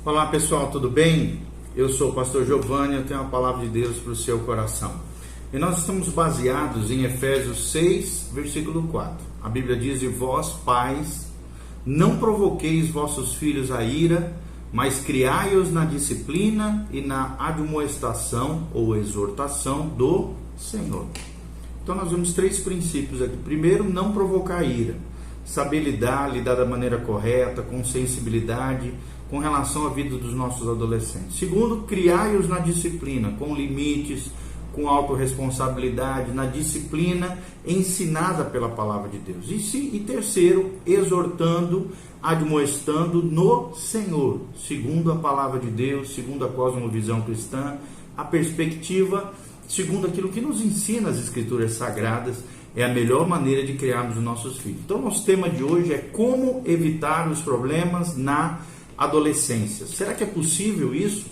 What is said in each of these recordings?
Olá pessoal, tudo bem? Eu sou o pastor Giovanni, eu tenho uma palavra de Deus para o seu coração. E nós estamos baseados em Efésios 6, versículo 4. A Bíblia diz: e vós, pais, não provoqueis vossos filhos a ira, mas criai-os na disciplina e na admoestação ou exortação do Senhor. Então nós vemos três princípios aqui. Primeiro, não provocar ira. Saber lidar da maneira correta, com sensibilidade, com relação à vida dos nossos adolescentes. Segundo, criai-os na disciplina, com limites, com autorresponsabilidade, na disciplina ensinada pela palavra de Deus. E terceiro, exortando, admoestando no Senhor, segundo a palavra de Deus, segundo a cosmovisão cristã, a perspectiva, segundo aquilo que nos ensina as Escrituras Sagradas, é a melhor maneira de criarmos os nossos filhos. Então, nosso tema de hoje é como evitar os problemas na adolescência. Será que é possível isso?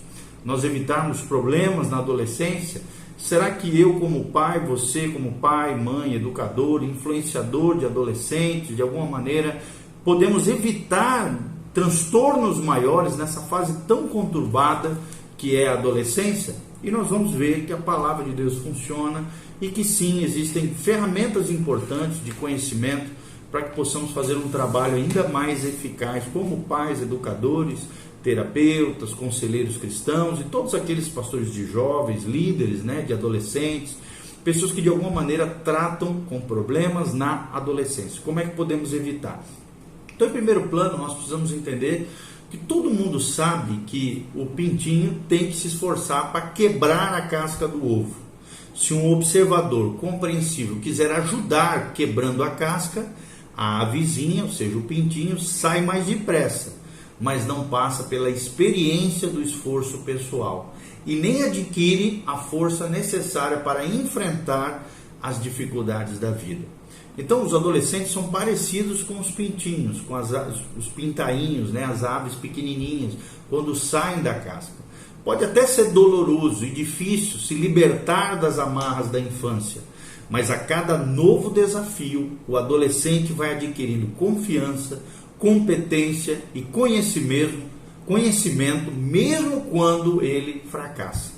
Nós evitarmos problemas na adolescência? Será que eu como pai, você como pai, mãe, educador, influenciador de adolescentes, de alguma maneira, podemos evitar transtornos maiores nessa fase tão conturbada que é a adolescência? E nós vamos ver que a palavra de Deus funciona e que sim, existem ferramentas importantes de conhecimento para que possamos fazer um trabalho ainda mais eficaz como pais, educadores, terapeutas, conselheiros cristãos e todos aqueles pastores de jovens, líderes, de adolescentes, pessoas que de alguma maneira tratam com problemas na adolescência. Como é que podemos evitar? Então, em primeiro plano, nós precisamos entender que todo mundo sabe que o pintinho tem que se esforçar para quebrar a casca do ovo. Se um observador compreensível quiser ajudar quebrando a casca, a avezinha, ou seja, o pintinho, sai mais depressa, mas não passa pela experiência do esforço pessoal e nem adquire a força necessária para enfrentar as dificuldades da vida. Então, os adolescentes são parecidos com os pintinhos, com os pintainhos, as aves pequenininhas, quando saem da casca. Pode até ser doloroso e difícil se libertar das amarras da infância, mas a cada novo desafio, o adolescente vai adquirindo confiança, competência e conhecimento, mesmo quando ele fracassa.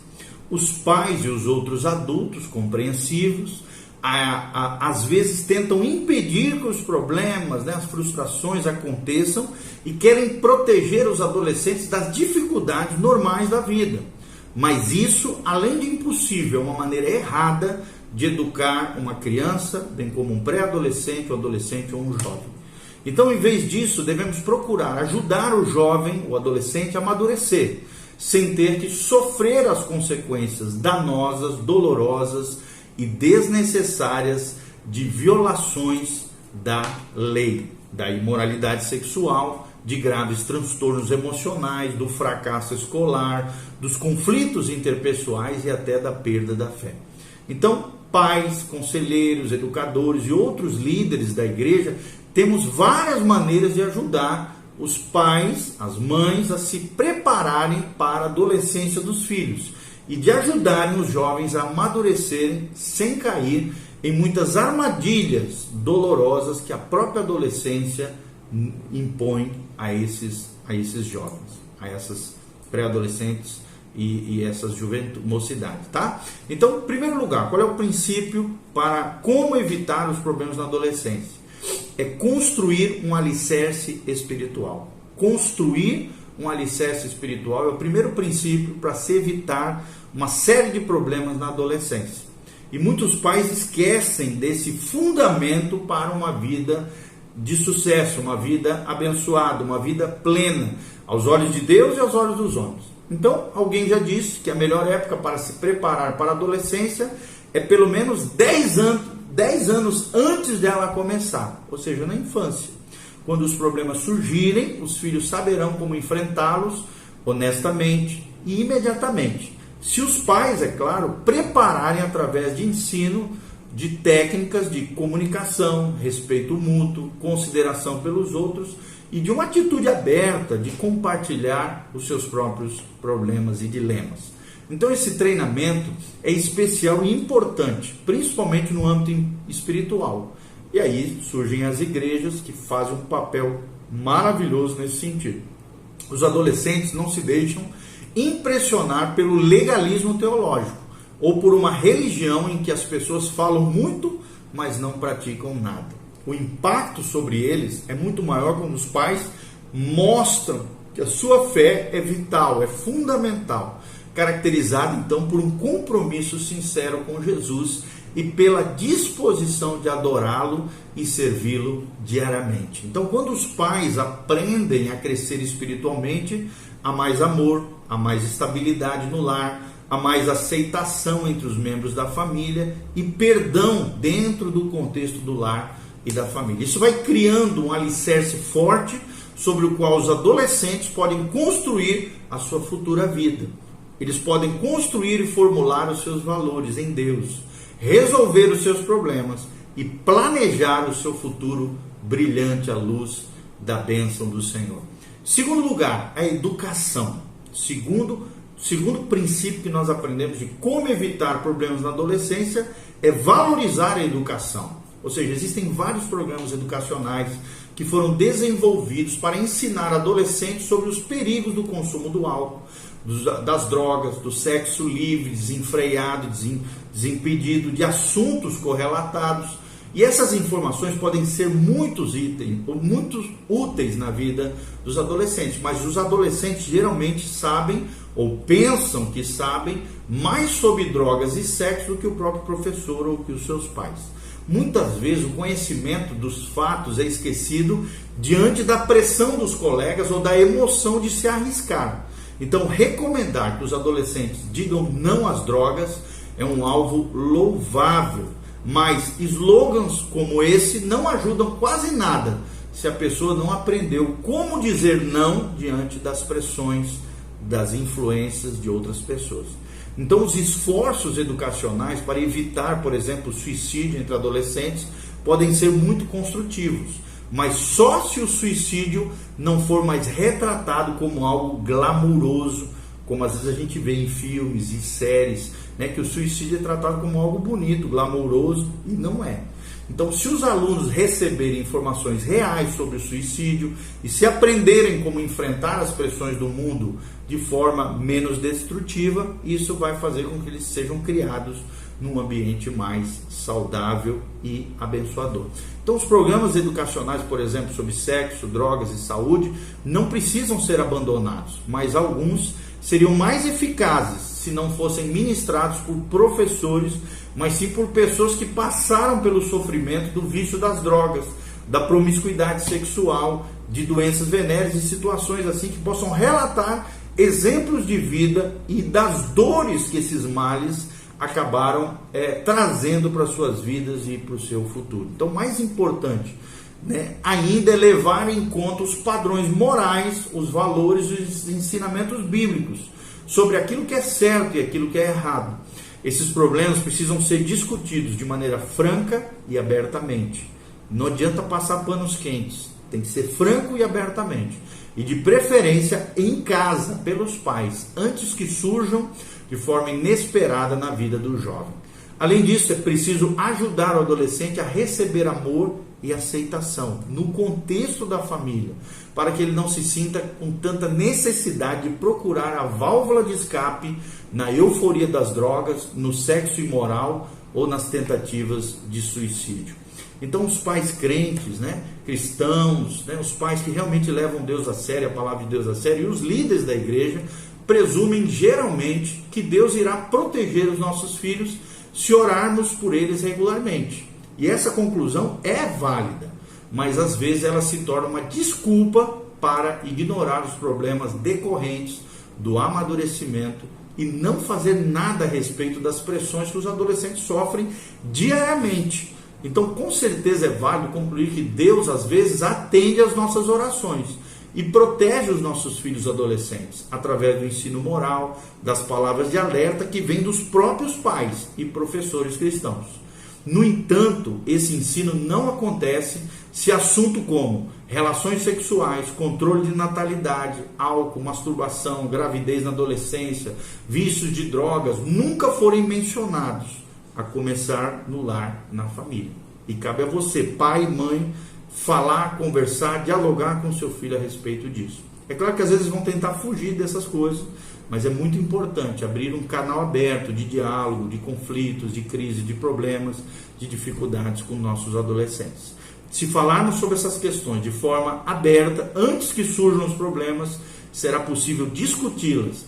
Os pais e os outros adultos compreensivos, às vezes tentam impedir que os problemas, as frustrações aconteçam e querem proteger os adolescentes das dificuldades normais da vida. Mas isso, além de impossível, é uma maneira errada de educar uma criança, bem como um pré-adolescente, um adolescente ou um jovem. Então, em vez disso, devemos procurar ajudar o jovem, o adolescente, a amadurecer, sem ter que sofrer as consequências danosas, dolorosas e desnecessárias de violações da lei, da imoralidade sexual, de graves transtornos emocionais, do fracasso escolar, dos conflitos interpessoais e até da perda da fé. Então, pais, conselheiros, educadores e outros líderes da igreja, temos várias maneiras de ajudar os pais, as mães, a se prepararem para a adolescência dos filhos e de ajudarem os jovens a amadurecerem sem cair em muitas armadilhas dolorosas que a própria adolescência impõe a esses jovens, a essas pré-adolescentes e essas mocidades, tá? Então, em primeiro lugar, qual é o princípio para como evitar os problemas na adolescência? É construir um alicerce espiritual. Construir um alicerce espiritual é o primeiro princípio para se evitar uma série de problemas na adolescência. E muitos pais esquecem desse fundamento para uma vida de sucesso, uma vida abençoada, uma vida plena, aos olhos de Deus e aos olhos dos homens. Então, alguém já disse que a melhor época para se preparar para a adolescência é pelo menos 10 anos antes dela começar, ou seja, na infância. Quando os problemas surgirem, os filhos saberão como enfrentá-los honestamente e imediatamente. Se os pais, é claro, prepararem através de ensino de técnicas de comunicação, respeito mútuo, consideração pelos outros e de uma atitude aberta de compartilhar os seus próprios problemas e dilemas. Então esse treinamento é especial e importante, principalmente no âmbito espiritual. E aí surgem as igrejas que fazem um papel maravilhoso nesse sentido. os adolescentes não se deixam impressionar pelo legalismo teológico ou por uma religião em que as pessoas falam muito, mas não praticam nada. O impacto sobre eles é muito maior quando os pais mostram que a sua fé é vital, é fundamental, caracterizada então por um compromisso sincero com Jesus e pela disposição de adorá-lo e servi-lo diariamente. Então, quando os pais aprendem a crescer espiritualmente, há mais amor, há mais estabilidade no lar, há mais aceitação entre os membros da família e perdão dentro do contexto do lar e da família. Isso vai criando um alicerce forte sobre o qual os adolescentes podem construir a sua futura vida. Eles podem construir e formular os seus valores em Deus, resolver os seus problemas e planejar o seu futuro brilhante à luz da bênção do Senhor. Segundo lugar, a educação. Segundo princípio que nós aprendemos de como evitar problemas na adolescência é valorizar a educação. Ou seja, existem vários programas educacionais que foram desenvolvidos para ensinar adolescentes sobre os perigos do consumo do álcool, das drogas, do sexo livre, desenfreado, desimpedido, de assuntos correlatados. E essas informações podem ser muito úteis na vida dos adolescentes, mas os adolescentes geralmente sabem ou pensam que sabem mais sobre drogas e sexo do que o próprio professor ou que os seus pais. Muitas vezes o conhecimento dos fatos é esquecido diante da pressão dos colegas ou da emoção de se arriscar. Então, recomendar que os adolescentes digam não às drogas é um alvo louvável, mas slogans como esse não ajudam quase nada se a pessoa não aprendeu como dizer não diante das pressões, das influências de outras pessoas. Então, os esforços educacionais para evitar, por exemplo, o suicídio entre adolescentes podem ser muito construtivos, mas só se o suicídio não for mais retratado como algo glamuroso, como às vezes a gente vê em filmes e séries, né, que o suicídio é tratado como algo bonito, glamouroso, e não é. Então, se os alunos receberem informações reais sobre o suicídio e se aprenderem como enfrentar as pressões do mundo de forma menos destrutiva, isso vai fazer com que eles sejam criados num ambiente mais saudável e abençoador. Então, os programas educacionais, por exemplo, sobre sexo, drogas e saúde, não precisam ser abandonados, mas alguns seriam mais eficazes se não fossem ministrados por professores, mas sim por pessoas que passaram pelo sofrimento do vício das drogas, da promiscuidade sexual, de doenças venéreas e situações assim que possam relatar exemplos de vida e das dores que esses males acabaram trazendo para suas vidas e para o seu futuro. Então, mais importante, né, ainda é levar em conta os padrões morais, os valores e os ensinamentos bíblicos sobre aquilo que é certo e aquilo que é errado. Esses problemas precisam ser discutidos de maneira franca e abertamente. Não adianta passar panos quentes, tem que ser franco e abertamente. E de preferência em casa, pelos pais, antes que surjam de forma inesperada na vida do jovem. Além disso, é preciso ajudar o adolescente a receber amor e aceitação no contexto da família, para que ele não se sinta com tanta necessidade de procurar a válvula de escape na euforia das drogas, no sexo imoral ou nas tentativas de suicídio. Então, os pais crentes, né, cristãos, né, os pais que realmente levam Deus a sério, a palavra de Deus a sério, e os líderes da igreja presumem geralmente que Deus irá proteger os nossos filhos se orarmos por eles regularmente. E essa conclusão é válida, mas às vezes ela se torna uma desculpa para ignorar os problemas decorrentes do amadurecimento e não fazer nada a respeito das pressões que os adolescentes sofrem diariamente. Então, com certeza é válido concluir que Deus às vezes atende às nossas orações e protege os nossos filhos adolescentes através do ensino moral, das palavras de alerta que vêm dos próprios pais e professores cristãos. No entanto, esse ensino não acontece se assuntos como relações sexuais, controle de natalidade, álcool, masturbação, gravidez na adolescência, vícios de drogas nunca forem mencionados, a começar no lar, na família. E cabe a você, pai e mãe, falar, conversar, dialogar com seu filho a respeito disso. É claro que às vezes vão tentar fugir dessas coisas, mas é muito importante abrir um canal aberto de diálogo, de conflitos, de crise, de problemas, de dificuldades com nossos adolescentes. Se falarmos sobre essas questões de forma aberta, antes que surjam os problemas, será possível discuti-las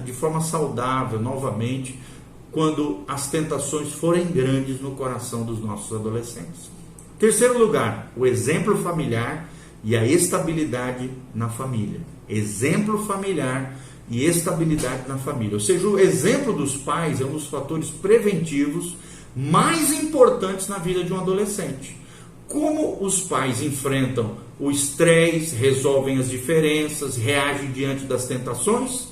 de forma saudável, novamente, quando as tentações forem grandes no coração dos nossos adolescentes. Terceiro lugar, o exemplo familiar e a estabilidade na família. Exemplo familiar e estabilidade na família. Ou seja, o exemplo dos pais é um dos fatores preventivos mais importantes na vida de um adolescente. Como os pais enfrentam o estresse, resolvem as diferenças, reagem diante das tentações?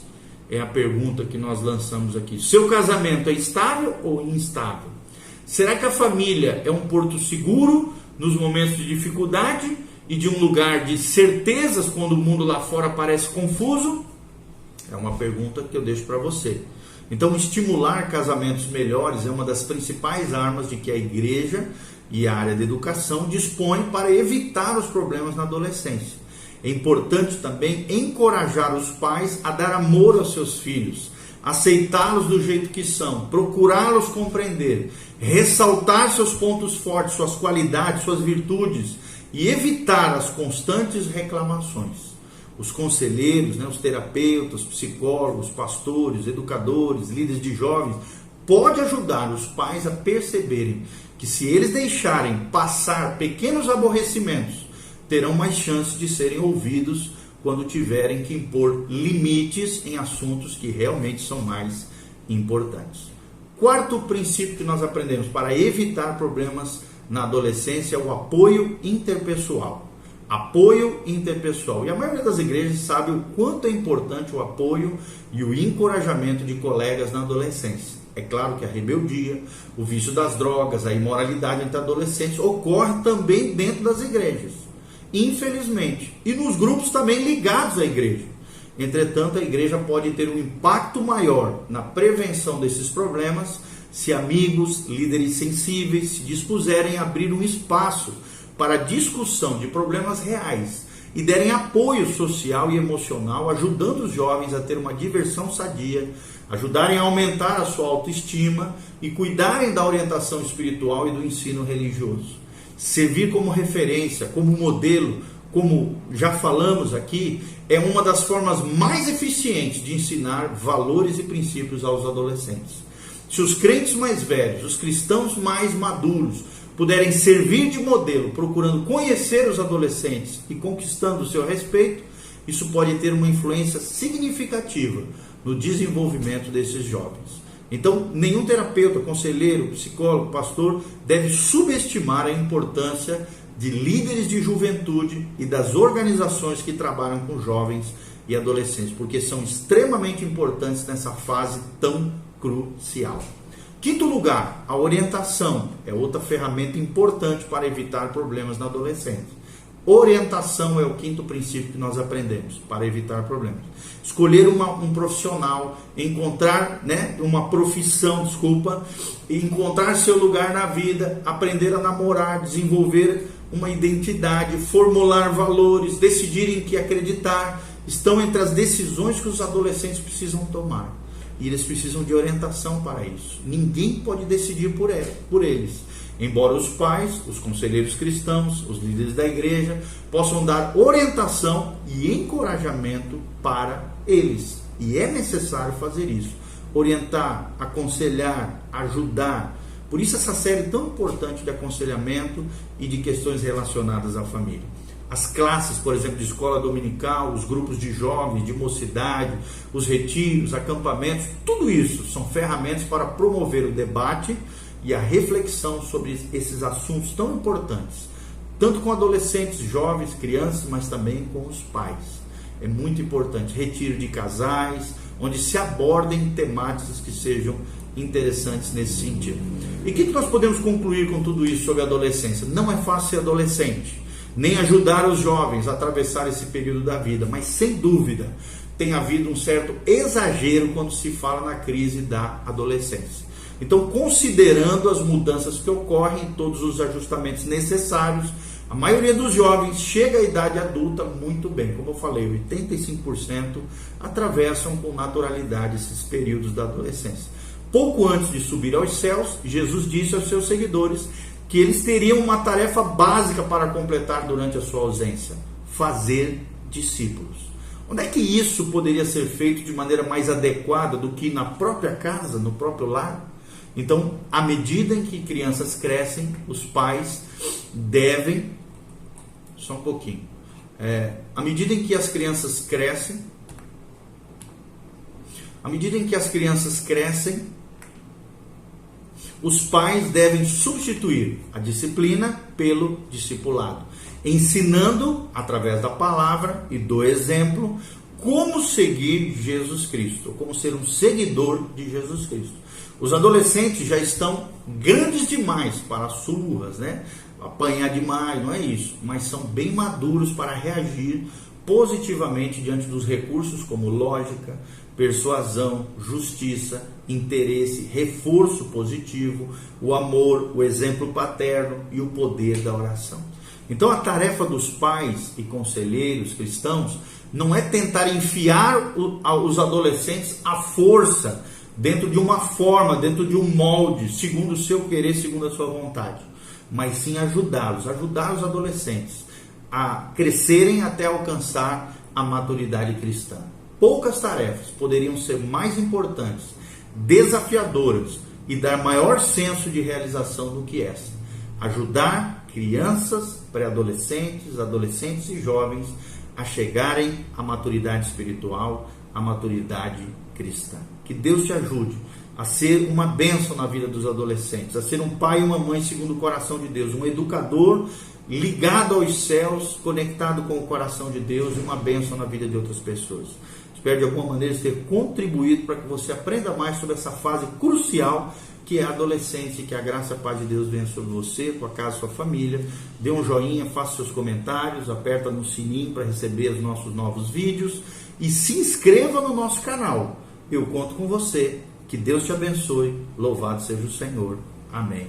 É a pergunta que nós lançamos aqui. Seu casamento é estável ou instável? Será que a família é um porto seguro nos momentos de dificuldade e de um lugar de certezas quando o mundo lá fora parece confuso? É uma pergunta que eu deixo para você. Então, estimular casamentos melhores é uma das principais armas de que a igreja e a área da educação dispõe para evitar os problemas na adolescência. É importante também encorajar os pais a dar amor aos seus filhos, aceitá-los do jeito que são, procurá-los compreender, ressaltar seus pontos fortes, suas qualidades, suas virtudes e evitar as constantes reclamações. Os conselheiros, os terapeutas, psicólogos, pastores, educadores, líderes de jovens, pode ajudar os pais a perceberem que se eles deixarem passar pequenos aborrecimentos, terão mais chance de serem ouvidos quando tiverem que impor limites em assuntos que realmente são mais importantes. Quarto princípio que nós aprendemos para evitar problemas na adolescência é o apoio interpessoal. Apoio interpessoal. E a maioria das igrejas sabe o quanto é importante o apoio e o encorajamento de colegas na adolescência. É claro que a rebeldia, o vício das drogas, a imoralidade entre adolescentes ocorre também dentro das igrejas, infelizmente, e nos grupos também ligados à igreja. Entretanto, a igreja pode ter um impacto maior na prevenção desses problemas se amigos, líderes sensíveis se dispuserem a abrir um espaço para discussão de problemas reais e derem apoio social e emocional, ajudando os jovens a ter uma diversão sadia, ajudarem a aumentar a sua autoestima e cuidarem da orientação espiritual e do ensino religioso. Servir como referência, como modelo, como já falamos aqui, é uma das formas mais eficientes de ensinar valores e princípios aos adolescentes. Se os crentes mais velhos, os cristãos mais maduros, puderem servir de modelo, procurando conhecer os adolescentes e conquistando o seu respeito, isso pode ter uma influência significativa no desenvolvimento desses jovens. Então, nenhum terapeuta, conselheiro, psicólogo, pastor deve subestimar a importância de líderes de juventude e das organizações que trabalham com jovens e adolescentes, porque são extremamente importantes nessa fase tão crucial. Quinto lugar, a orientação é outra ferramenta importante para evitar problemas na adolescência. Orientação é o quinto princípio que nós aprendemos para evitar problemas. Escolher um profissional, encontrar uma profissão, encontrar seu lugar na vida, aprender a namorar, desenvolver uma identidade, formular valores, decidir em que acreditar, estão entre as decisões que os adolescentes precisam tomar. E eles precisam de orientação para isso. Ninguém pode decidir por eles. Embora os pais, os conselheiros cristãos, os líderes da igreja possam dar orientação e encorajamento para eles. E é necessário fazer isso. Orientar, aconselhar, ajudar. Por isso essa série tão importante de aconselhamento e de questões relacionadas à família. As classes, por exemplo, de escola dominical, os grupos de jovens, de mocidade, os retiros, acampamentos, tudo isso são ferramentas para promover o debate e a reflexão sobre esses assuntos tão importantes, tanto com adolescentes, jovens, crianças, mas também com os pais. É muito importante, retiro de casais, onde se abordem temáticas que sejam interessantes nesse sentido. E o que nós podemos concluir com tudo isso sobre a adolescência? Não é fácil ser adolescente, nem ajudar os jovens a atravessar esse período da vida, mas sem dúvida tem havido um certo exagero quando se fala na crise da adolescência. Então, considerando as mudanças que ocorrem, todos os ajustamentos necessários, A maioria dos jovens chega à idade adulta muito bem. Como eu falei, 85% atravessam com naturalidade esses períodos da adolescência. Pouco antes de subir aos céus, Jesus disse aos seus seguidores que eles teriam uma tarefa básica para completar durante a sua ausência: fazer discípulos. Onde é que isso poderia ser feito de maneira mais adequada do que na própria casa, no próprio lar? Então, à medida em que crianças crescem, os pais devem... Só um pouquinho. À medida em que as crianças crescem, os pais devem substituir a disciplina pelo discipulado, ensinando, através da palavra e do exemplo, como seguir Jesus Cristo, ou como ser um seguidor de Jesus Cristo. Os adolescentes já estão grandes demais para surras, né? Apanhar demais, não é isso, mas são bem maduros para reagir positivamente diante dos recursos como lógica, persuasão, justiça, interesse, reforço positivo, o amor, o exemplo paterno e o poder da oração. Então a tarefa dos pais e conselheiros cristãos não é tentar enfiar os adolescentes à força dentro de uma forma, dentro de um molde, segundo o seu querer, segundo a sua vontade, mas sim ajudar os adolescentes a crescerem até alcançar a maturidade cristã. Poucas tarefas poderiam ser mais importantes, desafiadoras e dar maior senso de realização do que essa: ajudar crianças, pré-adolescentes, adolescentes e jovens a chegarem à maturidade espiritual, à maturidade cristã. Que Deus te ajude a ser uma bênção na vida dos adolescentes, a ser um pai e uma mãe segundo o coração de Deus, um educador ligado aos céus, conectado com o coração de Deus, e uma bênção na vida de outras pessoas. Espero de alguma maneira ter contribuído para que você aprenda mais sobre essa fase crucial que é a adolescência, que a graça e a paz de Deus venha sobre você, sua casa, sua família. Dê um joinha, faça seus comentários, aperta no sininho para receber os nossos novos vídeos e se inscreva no nosso canal. Eu conto com você. Que Deus te abençoe. Louvado seja o Senhor. Amém.